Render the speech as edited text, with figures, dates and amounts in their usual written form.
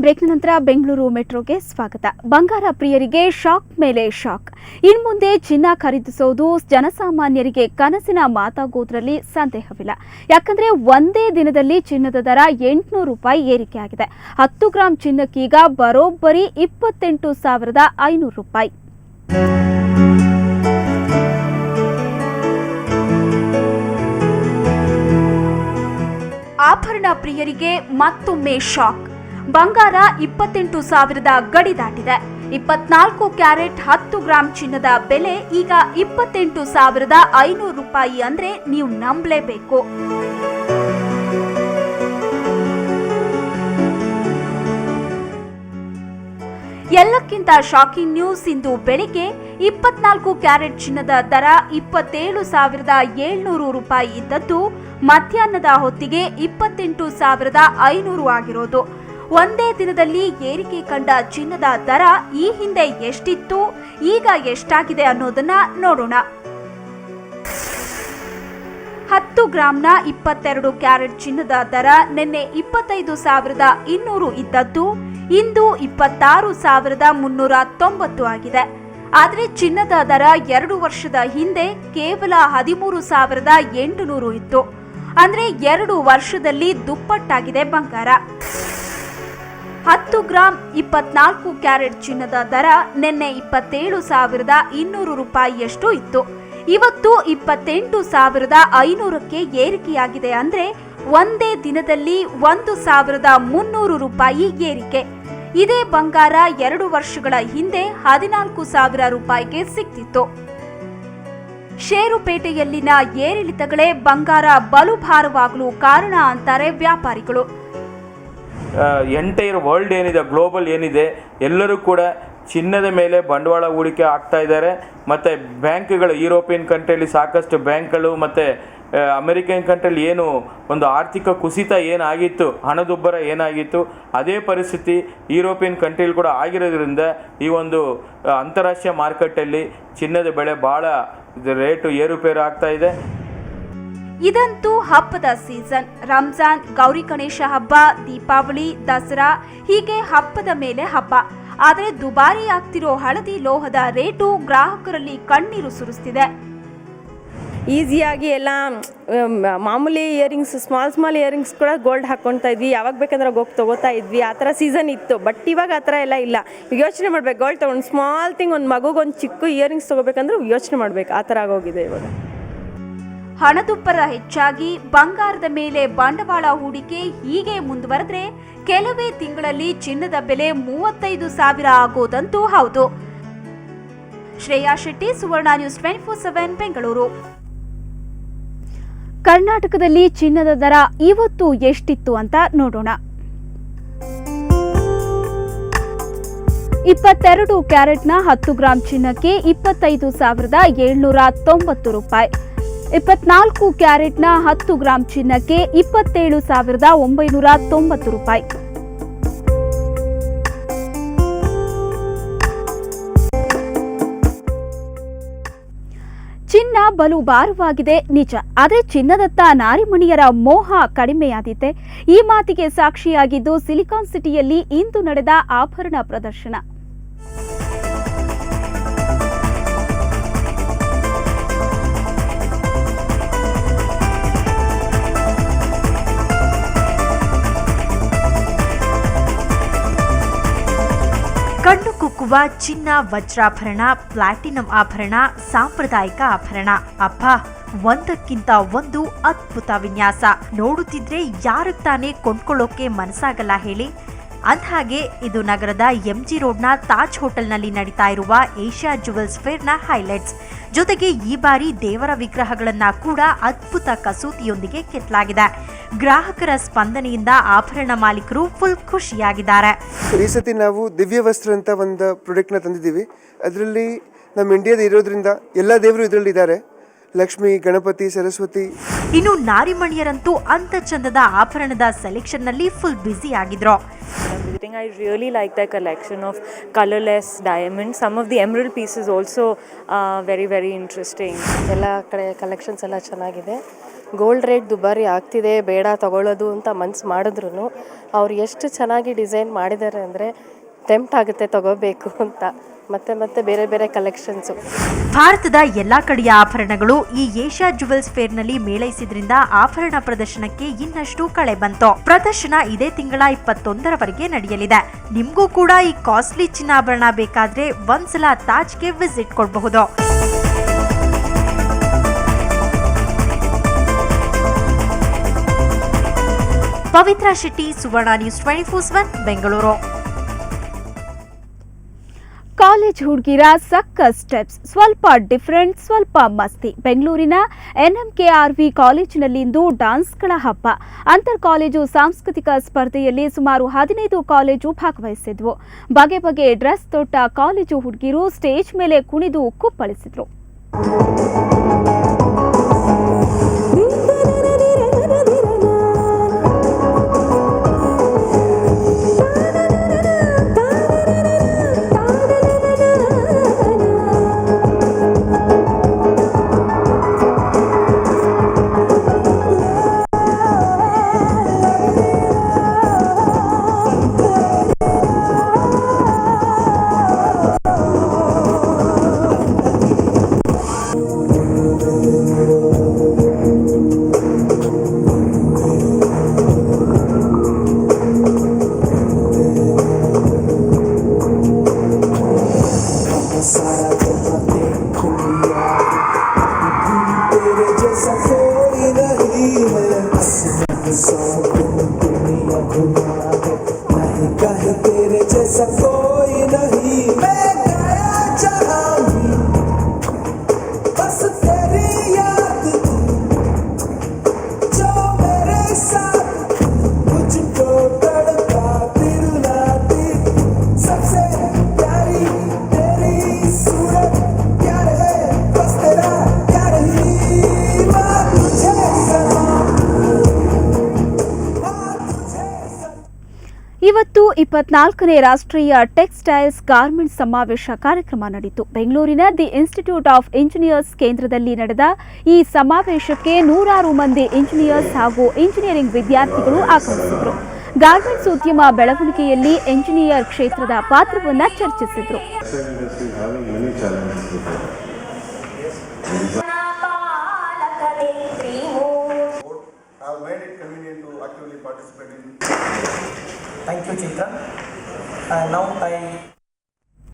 ಬ್ರೇಕ್ನ ನಂತರ ಬೆಂಗಳೂರು ಮೆಟ್ರೋಗೆ ಸ್ವಾಗತ. ಬಂಗಾರ ಪ್ರಿಯರಿಗೆ ಶಾಕ್ ಮೇಲೆ ಶಾಕ್. ಇನ್ಮುಂದೆ ಚಿನ್ನ ಖರೀದಿಸುವುದು ಜನಸಾಮಾನ್ಯರಿಗೆ ಕನಸಿನ ಮಾತಾಗೋದ್ರಲ್ಲಿ ಸಂದೇಹವಿಲ್ಲ. ಯಾಕಂದ್ರೆ ಒಂದೇ ದಿನದಲ್ಲಿ ಚಿನ್ನದ ದರ 800 ರೂಪಾಯಿ ಏರಿಕೆಯಾಗಿದೆ. 10 ಗ್ರಾಂ ಚಿನ್ನಕ್ಕೀಗ ಬರೋಬ್ಬರಿ 28,500 ರೂಪಾಯಿ. ಆಭರಣ ಪ್ರಿಯರಿಗೆ ಮತ್ತೊಮ್ಮೆ ಶಾಕ್. ಬಂಗಾರ 28,000 ಗಡಿ ದಾಟಿದೆ. 24 ಕ್ಯಾರೆಟ್ 10 ಗ್ರಾಂ ಚಿನ್ನದ ಬೆಲೆ ಈಗ 28,500 ರೂಪಾಯಿ ಅಂದ್ರೆ ನೀವು ನಂಬಲೇಬೇಕು. ಎಲ್ಲಕ್ಕಿಂತ ಶಾಕಿಂಗ್ ನ್ಯೂಸ್, ಇಂದು ಬೆಳಿಗ್ಗೆ 24 ಕ್ಯಾರೆಟ್ ಚಿನ್ನದ ದರ 27,700 ರೂಪಾಯಿ ಇದ್ದದ್ದು ಮಧ್ಯಾಹ್ನದ ಹೊತ್ತಿಗೆ 28,500 ಆಗಿರೋದು. ಒಂದೇ ದಿನದಲ್ಲಿ ಏರಿಕೆ ಕಂಡ ಚಿನ್ನದ ದರ ಈ ಹಿಂದೆ ಎಷ್ಟಿತ್ತು, ಈಗ ಎಷ್ಟಾಗಿದೆ ಅನ್ನೋದನ್ನ ನೋಡೋಣ. 10 ಗ್ರಾಂನ 22 ಕ್ಯಾರೆಟ್ ಚಿನ್ನದ ದರ ನಿನ್ನೆ 25,200 ಇದ್ದದ್ದು ಇಂದು 26,390 ಆಗಿದೆ. ಆದರೆ ಚಿನ್ನದ ದರ 2 ವರ್ಷದ ಹಿಂದೆ ಕೇವಲ 13,800 ಇತ್ತು. ಅಂದ್ರೆ 2 ವರ್ಷದಲ್ಲಿ ದುಪ್ಪಟ್ಟಾಗಿದೆ ಬಂಗಾರ. 10 ಗ್ರಾಂ 24 ಕ್ಯಾರೆಟ್ ಚಿನ್ನದ ದರ ನಿನ್ನೆ 27,200 ರೂಪಾಯಿಯಷ್ಟು ಇತ್ತು. ಇವತ್ತು 28,500ಕ್ಕೆ ಏರಿಕೆಯಾಗಿದೆ. ಅಂದ್ರೆ ಒಂದೇ ದಿನದಲ್ಲಿ 1,300 ರೂಪಾಯಿ ಏರಿಕೆ. ಇದೇ ಬಂಗಾರ 2 ವರ್ಷಗಳ ಹಿಂದೆ 14,000 ರೂಪಾಯಿಗೆ ಸಿಕ್ತಿತ್ತು. ಷೇರುಪೇಟೆಯಲ್ಲಿನ ಏರಿಳಿತಗಳೇ ಬಂಗಾರ ಬಲು ಭಾರವಾಗಲು ಕಾರಣ ಅಂತಾರೆ ವ್ಯಾಪಾರಿಗಳು. ಎಂಟೈರ್ ವರ್ಲ್ಡ್ ಏನಿದೆ, ಗ್ಲೋಬಲ್ ಏನಿದೆ, ಎಲ್ಲರೂ ಕೂಡ ಚಿನ್ನದ ಮೇಲೆ ಬಂಡವಾಳ ಹೂಡಿಕೆ ಆಗ್ತಾ ಇದ್ದಾರೆ. ಮತ್ತು ಬ್ಯಾಂಕ್ಗಳು, ಯುರೋಪಿಯನ್ ಕಂಟ್ರಿಯಲ್ಲಿ ಸಾಕಷ್ಟು ಬ್ಯಾಂಕ್ಗಳು ಮತ್ತು ಅಮೆರಿಕನ್ ಕಂಟ್ರಿಯಲ್ಲಿ ಏನು ಒಂದು ಆರ್ಥಿಕ ಕುಸಿತ ಏನಾಗಿತ್ತು, ಹಣದುಬ್ಬರ ಏನಾಗಿತ್ತು, ಅದೇ ಪರಿಸ್ಥಿತಿ ಯುರೋಪಿಯನ್ ಕಂಟ್ರಿಯಲ್ಲಿ ಕೂಡ ಆಗಿರೋದ್ರಿಂದ ಈ ಒಂದು ಅಂತಾರಾಷ್ಟ್ರೀಯ ಮಾರುಕಟ್ಟೆಯಲ್ಲಿ ಚಿನ್ನದ ಬೆಲೆ ಭಾಳ ರೇಟು ಏರುಪೇರು ಆಗ್ತಾ ಇದೆ. ಇದಂತೂ ಹಬ್ಬದ ಸೀಸನ್. ರಂಜಾನ್, ಗೌರಿ ಗಣೇಶ ಹಬ್ಬ, ದೀಪಾವಳಿ, ದಸರಾ ಹೀಗೆ ಹಬ್ಬದ ಮೇಲೆ ಹಬ್ಬ. ಆದರೆ ದುಬಾರಿ ಆಗ್ತಿರೋ ಹಳದಿ ಲೋಹದ ರೇಟು ಗ್ರಾಹಕರಲ್ಲಿ ಕಣ್ಣೀರು ಸುರಿಸ್ತಿದೆ. ಈಸಿಯಾಗಿ ಎಲ್ಲ ಮಾಮೂಲಿ ಇಯರಿಂಗ್ಸ್, ಸ್ಮಾಲ್ ಇಯರಿಂಗ್ಸ್ ಕೂಡ ಗೋಲ್ಡ್ ಹಾಕ್ಕೊಳ್ತಾ ಇದ್ವಿ. ಯಾವಾಗ ಬೇಕಂದ್ರೆ ಹೋಗಿ ತೊಗೋತಾ ಇದ್ವಿ. ಆ ಥರ ಸೀಸನ್ ಇತ್ತು. ಬಟ್ ಇವಾಗ ಆ ಥರ ಎಲ್ಲ ಇಲ್ಲ. ಯೋಚನೆ ಮಾಡ್ಬೇಕು, ಗೋಲ್ಡ್ ತೊಗೊಂಡು ಸ್ಮಾಲ್ ಥಿಂಗ್, ಒಂದು ಮಗುಗೊಂದು ಚಿಕ್ಕ ಇಯರಿಂಗ್ಸ್ ತೊಗೋಬೇಕಂದ್ರೆ ಯೋಚನೆ ಮಾಡ್ಬೇಕು. ಆ ಥರ ಆಗೋಗಿದೆ ಇವಾಗ. ಹಣದುಬ್ಬರ ಹೆಚ್ಚಾಗಿ ಬಂಗಾರದ ಮೇಲೆ ಬಂಡವಾಳ ಹೂಡಿಕೆ ಹೀಗೆ ಮುಂದುವರೆದ್ರೆ ಕೆಲವೇ ತಿಂಗಳಲ್ಲಿ ಚಿನ್ನದ ಬೆಲೆ 35,000 ಆಗೋದಂತೂ ಹೌದು. ಶ್ರೇಯಾ ಶೆಟ್ಟಿ, ಸುವರ್ಣ ನ್ಯೂಸ್ 24/7 ಬೆಂಗಳೂರು. ಕರ್ನಾಟಕದಲ್ಲಿ ಚಿನ್ನದ ದರ ಇವತ್ತು ಎಷ್ಟಿತ್ತು ಅಂತ ನೋಡೋಣ. 22 ಕ್ಯಾರೆಟ್ನ 10 ಗ್ರಾಂ ಚಿನ್ನಕ್ಕೆ 25,790 ರೂಪಾಯಿ. 24 ಕ್ಯಾರೆಟ್ನ 10 ಗ್ರಾಂ ಚಿನ್ನಕ್ಕೆ 27,990 ರೂಪಾಯಿ. ಚಿನ್ನ ಬಲು ಭಾರವಾಗಿದೆ ನಿಜ, ಆದರೆ ಚಿನ್ನದತ್ತ ನಾರಿಮಣಿಯರ ಮೋಹ ಕಡಿಮೆಯಾದಿತ್ತೆ. ಈ ಮಾತಿಗೆ ಸಾಕ್ಷಿಯಾಗಿದ್ದು ಸಿಲಿಕಾನ್ ಸಿಟಿಯಲ್ಲಿ ಇಂದು ನಡೆದ ಆಭರಣ ಪ್ರದರ್ಶನ. ಕಣ್ಣು ಕುಕ್ಕುವ ಚಿನ್ನ, ವಜ್ರಾಭರಣ, ಪ್ಲಾಟಿನಂ ಆಭರಣ, ಸಾಂಪ್ರದಾಯಿಕ ಆಭರಣ, ಅಪ್ಪ ಒಂದಕ್ಕಿಂತ ಒಂದು ಅದ್ಭುತ ವಿನ್ಯಾಸ. ನೋಡುತ್ತಿದ್ರೆ ಯಾರಿಗೆ ತಾನೇ ಕೊಂಡ್ಕೊಳ್ಳೋಕೆ ಮನಸ್ಸಾಗಲ್ಲ ಹೇಳಿ. ಅಂದಹಾಗೆ ಇದು ನಗರದ MG ರೋಡ್ನ ತಾಜ್ ಹೋಟೆಲ್ನಲ್ಲಿ ನಡೀತಾ ಇರುವ ಏಷ್ಯಾ ಜುವೆಲ್ಸ್ ಫೇರ್ನ ಹೈಲೈಟ್ಸ್. ಜೊತೆಗೆ ಈ ಬಾರಿ ದೇವರ ವಿಗ್ರಹಗಳನ್ನ ಕೂಡ ಅದ್ಭುತ ಕಸೂತಿಯೊಂದಿಗೆ ಕೆತ್ತಲಾಗಿದೆ. ಗ್ರಾಹಕರ ಸ್ಪಂದನೆಯಿಂದ ಆಭರಣ ಮಾಲೀಕರು ಫುಲ್ ಖುಷಿಯಾಗಿದ್ದಾರೆ. ಈ ಸತಿ ನಾವು ದಿವ್ಯ ವಸ್ತ್ರ ಅಂತ ಒಂದು ಪ್ರಾಡಕ್ಟ್ನ ತಂದಿದ್ದೀವಿ. ಅದರಲ್ಲಿ ನಮ್ಮ ಇಂಡಿಯಾದ ಇರೋದ್ರಿಂದ ಎಲ್ಲ ದೇವರು ಇದರಲ್ಲಿ ಇದ್ದಾರೆ. ಲಕ್ಷ್ಮಿ, ಗಣಪತಿ, ಸರಸ್ವತಿ. ಇನ್ನು ನಾರಿಮಣಿಯರಂತೂ ಅಂತ ಚಂದದ ಆಭರಣದ ಸೆಲೆಕ್ಷನ್ ನಲ್ಲಿ ಫುಲ್ ಬ್ಯುಸಿ ಆಗಿದ್ರು. I really like their collection of colorless diamonds. Some of the emerald pieces also very very interesting. ಎಲ್ಲ ಕಡೆ ಕಲೆಕ್ಷನ್ಸ್ ಎಲ್ಲ ಚೆನ್ನಾಗಿದೆ. ಗೋಲ್ಡ್ ರೇಟ್ ದುಬಾರಿ ಆಗ್ತಿದೆ ಬೇಡ ತಗೊಳ್ಳೋದು ಅಂತ ಮನ್ಸು ಮಾಡಿದ್ರು ಅವ್ರು ಎಷ್ಟು ಚೆನ್ನಾಗಿ ಡಿಸೈನ್ ಮಾಡಿದ್ದಾರೆ ಅಂದರೆ ಟೆಂಪ್ಟ್ ಆಗುತ್ತೆ ತಗೋಬೇಕು ಅಂತ. ಮತ್ತೆ ಬೇರೆ ಬೇರೆ ಕಲೆಕ್ಷನ್ಸು. ಭಾರತದ ಎಲ್ಲಾ ಕಡೆಯ ಆಭರಣಗಳು ಈ ಏಷ್ಯಾ ಜುವೆಲ್ಸ್ ಫೇರ್ನಲ್ಲಿ ಮೇಳೈಸಿದ್ರಿಂದ ಆಭರಣ ಪ್ರದರ್ಶನಕ್ಕೆ ಇನ್ನಷ್ಟು ಕಳೆ ಬಂತು. ಪ್ರದರ್ಶನ ಇದೇ ತಿಂಗಳ 21ರವರೆಗೆ ನಡೆಯಲಿದೆ. ನಿಮ್ಗೂ ಕೂಡ ಈ ಕಾಸ್ಟ್ಲಿ ಚಿನ್ನಾಭರಣ ಬೇಕಾದ್ರೆ ಒಂದ್ಸಲ ತಾಜ್ಗೆ ವಿಸಿಟ್ ಕೊಡಬಹುದು. ಪವಿತ್ರ ಶೆಟ್ಟಿ, ಸುವರ್ಣ ನ್ಯೂಸ್ 24/7 ಬೆಂಗಳೂರು. ಕಾಲೇಜ್ ಹುಡುಗಿರ ಸಕ್ಕ ಸ್ಟೆಪ್ಸ್, ಸ್ವಲ್ಪ ಡಿಫರೆಂಟ್, ಸ್ವಲ್ಪ ಮಸ್ತಿ. ಬೆಂಗಳೂರಿನ NMKRV ಕಾಲೇಜಿನಲ್ಲಿಂದು ಡಾನ್ಸ್ಗಳ ಹಬ್ಬ. ಅಂತರ್ ಕಾಲೇಜು ಸಾಂಸ್ಕೃತಿಕ ಸ್ಪರ್ಧೆಯಲ್ಲಿ ಸುಮಾರು 15 ಕಾಲೇಜು ಭಾಗವಹಿಸಿದ್ವು. ಬಗೆ ಬಗೆ ಡ್ರೆಸ್ ತೊಟ್ಟ ಕಾಲೇಜು ಹುಡುಗಿರು ಸ್ಟೇಜ್ ಮೇಲೆ ಕುಣಿದು ಕುಪ್ಪಳಿಸಿದ್ರು. ಇವತ್ತು 24ನೇ ರಾಷ್ಟ್ರೀಯ ಟೆಕ್ಸ್ಟೈಲ್ಸ್ ಗಾರ್ಮೆಂಟ್ಸ್ ಸಮಾವೇಶ ಕಾರ್ಯಕ್ರಮ ನಡೆಯಿತು. ಬೆಂಗಳೂರಿನ ದಿ ಇನ್ಸ್ಟಿಟ್ಯೂಟ್ ಆಫ್ ಇಂಜಿನಿಯರ್ಸ್ ಕೇಂದ್ರದಲ್ಲಿ ನಡೆದ ಈ ಸಮಾವೇಶಕ್ಕೆ ನೂರಾರು ಮಂದಿ ಇಂಜಿನಿಯರ್ಸ್ ಹಾಗೂ ಇಂಜಿನಿಯರಿಂಗ್ ವಿದ್ಯಾರ್ಥಿಗಳು ಆಗಮಿಸಿದರು. ಗಾರ್ಮೆಂಟ್ಸ್ ಉದ್ಯಮ ಬೆಳವಣಿಗೆಯಲ್ಲಿ ಇಂಜಿನಿಯರ್ ಕ್ಷೇತ್ರದ ಪಾತ್ರವನ್ನು ಚರ್ಚಿಸಿದರು. Thank you, Chitra. Now I